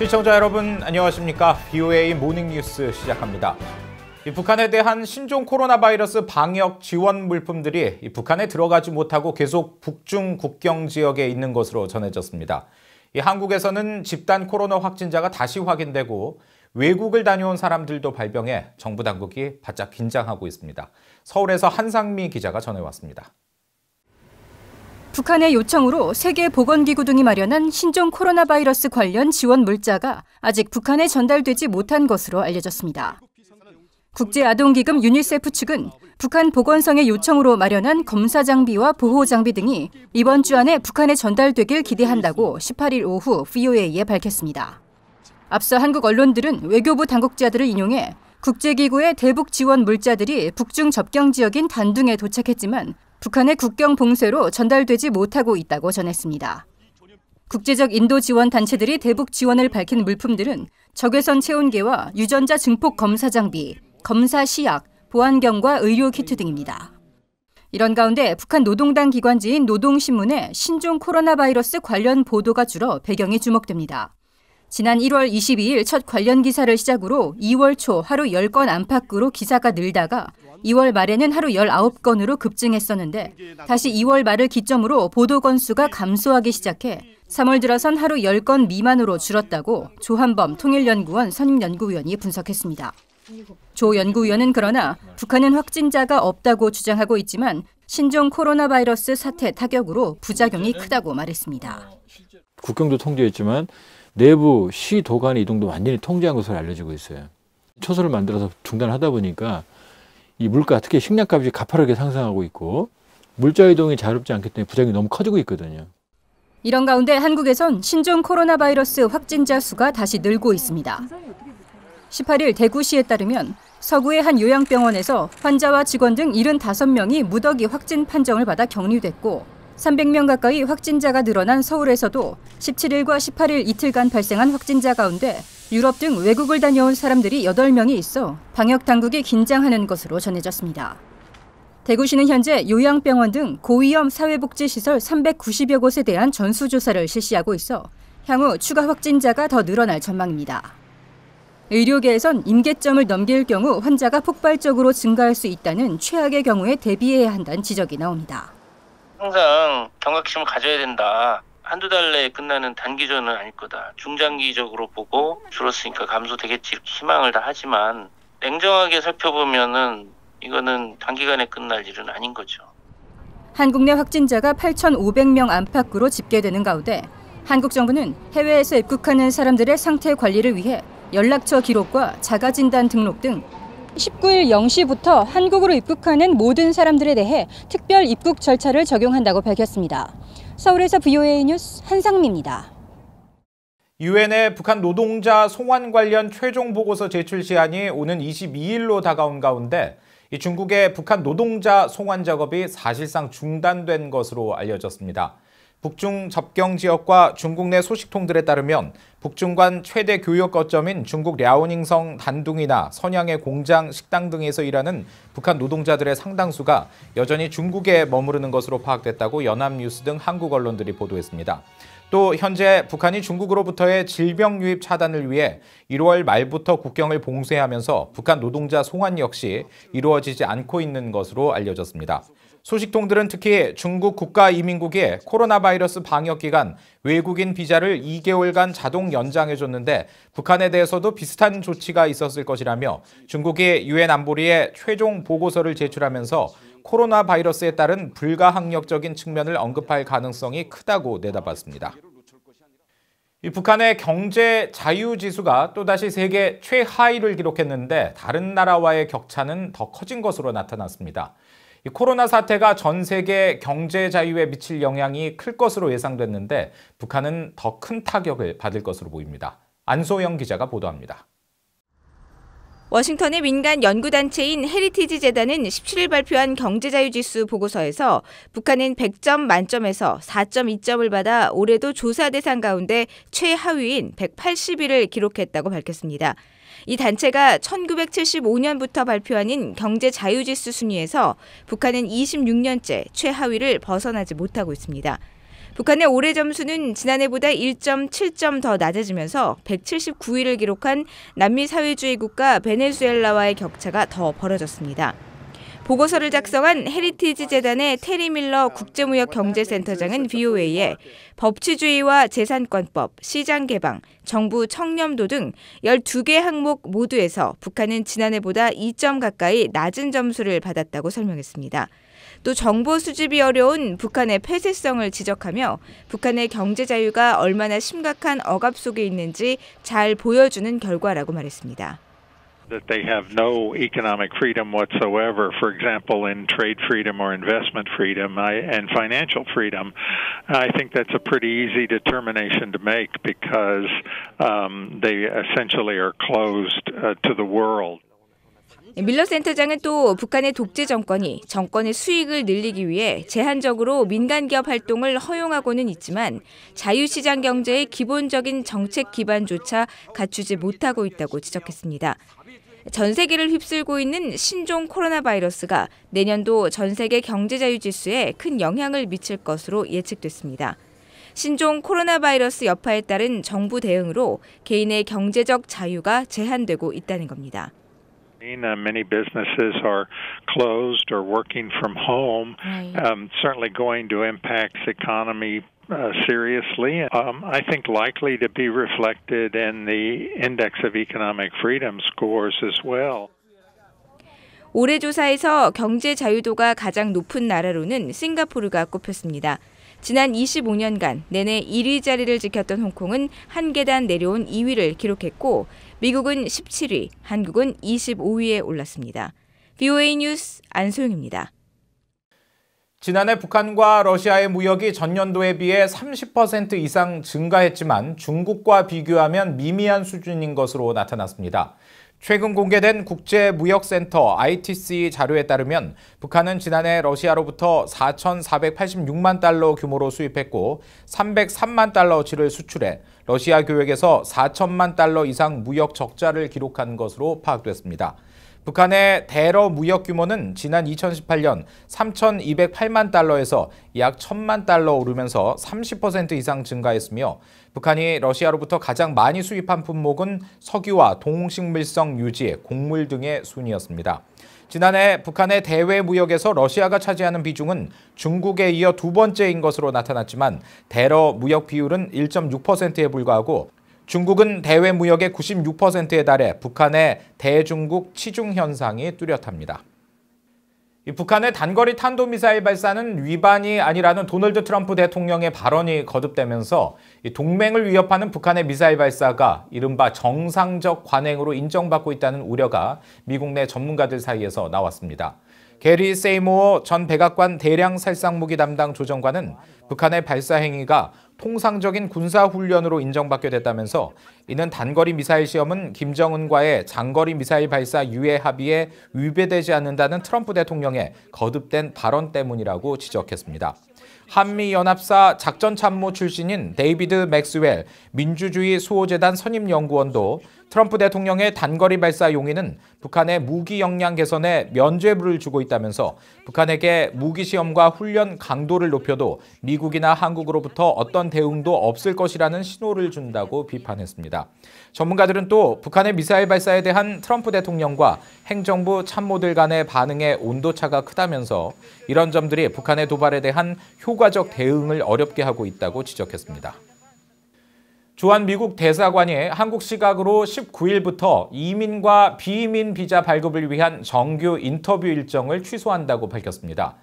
시청자 여러분 안녕하십니까? BOA 모닝뉴스 시작합니다. 북한에 대한 신종 코로나 바이러스 방역 지원 물품들이 북한에 들어가지 못하고 계속 북중 국경 지역에 있는 것으로 전해졌습니다. 한국에서는 집단 코로나 확진자가 다시 확인되고 외국을 다녀온 사람들도 발병해 정부 당국이 바짝 긴장하고 있습니다. 서울에서 한상미 기자가 전해왔습니다. 북한의 요청으로 세계보건기구 등이 마련한 신종 코로나 바이러스 관련 지원 물자가 아직 북한에 전달되지 못한 것으로 알려졌습니다. 국제아동기금 유니세프 측은 북한 보건성의 요청으로 마련한 검사 장비와 보호 장비 등이 이번 주 안에 북한에 전달되길 기대한다고 18일 오후 BOA에 밝혔습니다. 앞서 한국 언론들은 외교부 당국자들을 인용해 국제기구의 대북 지원 물자들이 북중 접경 지역인 단둥에 도착했지만 북한의 국경 봉쇄로 전달되지 못하고 있다고 전했습니다. 국제적 인도 지원 단체들이 대북 지원을 밝힌 물품들은 적외선 체온계와 유전자 증폭 검사 장비, 검사 시약, 보안경과 의료 키트 등입니다. 이런 가운데 북한 노동당 기관지인 노동신문에 신종 코로나 바이러스 관련 보도가 줄어 배경이 주목됩니다. 지난 1월 22일 첫 관련 기사를 시작으로 2월 초 하루 10건 안팎으로 기사가 늘다가 2월 말에는 하루 19건으로 급증했었는데 다시 2월 말을 기점으로 보도 건수가 감소하기 시작해 3월 들어선 하루 10건 미만으로 줄었다고 조한범 통일연구원 선임연구위원이 분석했습니다. 조 연구위원은 그러나 북한은 확진자가 없다고 주장하고 있지만 신종 코로나 바이러스 사태 타격으로 부작용이 크다고 말했습니다. 국경도 통제했지만 내부 시도 간의 이동도 완전히 통제한 것으로 알려지고 있어요. 초소를 만들어서 중단하다 보니까 이 물가, 특히 식량값이 가파르게 상승하고 있고 물자 이동이 자유롭지 않기 때문에 부작용이 너무 커지고 있거든요. 이런 가운데 한국에선 신종 코로나 바이러스 확진자 수가 다시 늘고 있습니다. 18일 대구시에 따르면 서구의 한 요양병원에서 환자와 직원 등 75명이 무더기 확진 판정을 받아 격리됐고 300명 가까이 확진자가 늘어난 서울에서도 17일과 18일 이틀간 발생한 확진자 가운데 유럽 등 외국을 다녀온 사람들이 8명이 있어 방역 당국이 긴장하는 것으로 전해졌습니다. 대구시는 현재 요양병원 등 고위험 사회복지시설 390여 곳에 대한 전수조사를 실시하고 있어 향후 추가 확진자가 더 늘어날 전망입니다. 의료계에선 임계점을 넘길 경우 환자가 폭발적으로 증가할 수 있다는 최악의 경우에 대비해야 한다는 지적이 나옵니다. 항상 경각심을 가져야 된다. 한두 달 내에 끝나는 단기전은 아닐 거다. 중장기적으로 보고 줄었으니까 감소되겠지 이렇게 희망을 다 하지만 냉정하게 살펴보면은 이거는 단기간에 끝날 일은 아닌 거죠. 한국 내 확진자가 8,500명 안팎으로 집계되는 가운데 한국 정부는 해외에서 입국하는 사람들의 상태 관리를 위해 연락처 기록과 자가진단 등록 등 19일 0시부터 한국으로 입국하는 모든 사람들에 대해 특별 입국 절차를 적용한다고 밝혔습니다. 서울에서 BOA 뉴스 한상미입니다. 유엔의 북한 노동자 송환 관련 최종 보고서 제출 시한이 오는 22일로 다가온 가운데 중국의 북한 노동자 송환 작업이 사실상 중단된 것으로 알려졌습니다. 북중 접경 지역과 중국 내 소식통들에 따르면 북중 간 최대 교역 거점인 중국 랴오닝성 단둥이나 선양의 공장, 식당 등에서 일하는 북한 노동자들의 상당수가 여전히 중국에 머무르는 것으로 파악됐다고 연합뉴스 등 한국 언론들이 보도했습니다. 또 현재 북한이 중국으로부터의 질병 유입 차단을 위해 1월 말부터 국경을 봉쇄하면서 북한 노동자 송환 역시 이루어지지 않고 있는 것으로 알려졌습니다. 소식통들은 특히 중국 국가이민국이 코로나 바이러스 방역 기간 외국인 비자를 2개월간 자동 연장해줬는데 북한에 대해서도 비슷한 조치가 있었을 것이라며 중국이 유엔 안보리에 최종 보고서를 제출하면서 코로나 바이러스에 따른 불가항력적인 측면을 언급할 가능성이 크다고 내다봤습니다. 북한의 경제 자유지수가 또다시 세계 최하위를 기록했는데 다른 나라와의 격차는 더 커진 것으로 나타났습니다. 코로나 사태가 전 세계 경제 자유에 미칠 영향이 클 것으로 예상됐는데 북한은 더 큰 타격을 받을 것으로 보입니다. 안소영 기자가 보도합니다. 워싱턴의 민간 연구단체인 헤리티지 재단은 17일 발표한 경제자유지수 보고서에서 북한은 100점 만점에서 4.2점을 받아 올해도 조사 대상 가운데 최하위인 180위를 기록했다고 밝혔습니다. 이 단체가 1975년부터 발표하는 경제자유지수 순위에서 북한은 26년째 최하위를 벗어나지 못하고 있습니다. 북한의 올해 점수는 지난해보다 1.7점 더 낮아지면서 179위를 기록한 남미 사회주의 국가 베네수엘라와의 격차가 더 벌어졌습니다. 보고서를 작성한 헤리티지 재단의 테리 밀러 국제무역경제센터장은 VOA에 법치주의와 재산권법, 시장개방, 정부 청렴도 등 12개 항목 모두에서 북한은 지난해보다 2점 가까이 낮은 점수를 받았다고 설명했습니다. 또 정보 수집이 어려운 북한의 폐쇄성을 지적하며 북한의 경제 자유가 얼마나 심각한 억압 속에 있는지 잘 보여주는 결과라고 말했습니다. That they have no economic freedom whatsoever, for example, in trade freedom or investment freedom and financial freedom. I think that's a pretty easy determination to make because they essentially are closed to the world. 밀러 센터장은 또 북한의 독재 정권이 정권의 수익을 늘리기 위해 제한적으로 민간 기업 활동을 허용하고는 있지만 자유시장 경제의 기본적인 정책 기반조차 갖추지 못하고 있다고 지적했습니다. 전 세계를 휩쓸고 있는 신종 코로나 바이러스가 내년도 전 세계 경제자유 지수에 큰 영향을 미칠 것으로 예측됐습니다. 신종 코로나 바이러스 여파에 따른 정부 대응으로 개인의 경제적 자유가 제한되고 있다는 겁니다. Many businesses are closed or working from home, certainly going to impact the economy seriously. I think likely to be reflected in the Index of Economic Freedom scores as well. 올해 조사에서 경제 자유도가 가장 높은 나라로는 싱가포르가 꼽혔습니다. 지난 25년간 내내 1위 자리를 지켰던 홍콩은 한 계단 내려온 2위를 기록했고 미국은 17위, 한국은 25위에 올랐습니다. VOA 뉴스 안소영입니다. 지난해 북한과 러시아의 무역이 전년도에 비해 30% 이상 증가했지만 중국과 비교하면 미미한 수준인 것으로 나타났습니다. 최근 공개된 국제무역센터 ITC 자료에 따르면 북한은 지난해 러시아로부터 4,486만 달러 규모로 수입했고 303만 달러치를 수출해 러시아 교역에서 4천만 달러 이상 무역 적자를 기록한 것으로 파악됐습니다. 북한의 대러 무역 규모는 지난 2018년 3,208만 달러에서 약 1,000만 달러 오르면서 30% 이상 증가했으며 북한이 러시아로부터 가장 많이 수입한 품목은 석유와 동식물성 유지, 곡물 등의 순이었습니다. 지난해 북한의 대외 무역에서 러시아가 차지하는 비중은 중국에 이어 두 번째인 것으로 나타났지만 대러 무역 비율은 1.6%에 불과하고 중국은 대외 무역의 96%에 달해 북한의 대중국 치중 현상이 뚜렷합니다. 북한의 단거리 탄도미사일 발사는 위반이 아니라는 도널드 트럼프 대통령의 발언이 거듭되면서 동맹을 위협하는 북한의 미사일 발사가 이른바 정상적 관행으로 인정받고 있다는 우려가 미국 내 전문가들 사이에서 나왔습니다. 게리 세이모어 전 백악관 대량 살상무기 담당 조정관은 북한의 발사 행위가 통상적인 군사훈련으로 인정받게 됐다면서 이는 단거리 미사일 시험은 김정은과의 장거리 미사일 발사 유예 합의에 위배되지 않는다는 트럼프 대통령의 거듭된 발언 때문이라고 지적했습니다. 한미연합사 작전참모 출신인 데이비드 맥스웰 민주주의 수호재단 선임연구원도 트럼프 대통령의 단거리 발사 용의는 북한의 무기 역량 개선에 면죄부를 주고 있다면서 북한에게 무기 시험과 훈련 강도를 높여도 미국이나 한국으로부터 어떤 대응도 없을 것이라는 신호를 준다고 비판했습니다. 전문가들은 또 북한의 미사일 발사에 대한 트럼프 대통령과 행정부 참모들 간의 반응의 온도차가 크다면서 이런 점들이 북한의 도발에 대한 효과적 대응을 어렵게 하고 있다고 지적했습니다. 주한 미국 대사관이 한국 시각으로 19일부터 이민과 비이민 비자 발급을 위한 정규 인터뷰 일정을 취소한다고 밝혔습니다.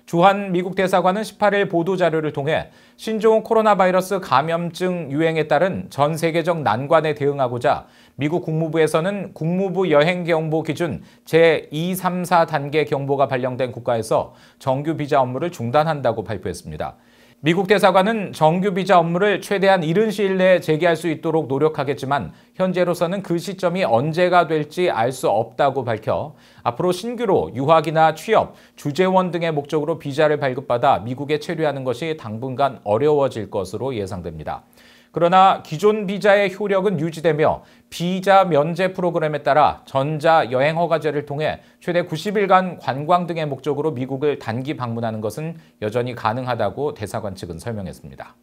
주한 미국 대사관은 18일 보도자료를 통해 신종 코로나 바이러스 감염증 유행에 따른 전 세계적 난관에 대응하고자 미국 국무부에서는 국무부 여행경보 기준 제234 단계 경보가 발령된 국가에서 정규 비자 업무를 중단한다고 발표했습니다. 미국 대사관은 정규 비자 업무를 최대한 이른 시일 내에 재개할 수 있도록 노력하겠지만 현재로서는 그 시점이 언제가 될지 알 수 없다고 밝혀 앞으로 신규로 유학이나 취업, 주재원 등의 목적으로 비자를 발급받아 미국에 체류하는 것이 당분간 어려워질 것으로 예상됩니다. 그러나 기존 비자의 효력은 유지되며 비자 면제 프로그램에 따라 전자 여행 허가제를 통해 최대 90일간 관광 등의 목적으로 미국을 단기 방문하는 것은 여전히 가능하다고 대사관 측은 설명했습니다.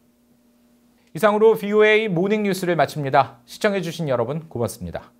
이상으로 VOA 모닝 뉴스를 마칩니다. 시청해주신 여러분 고맙습니다.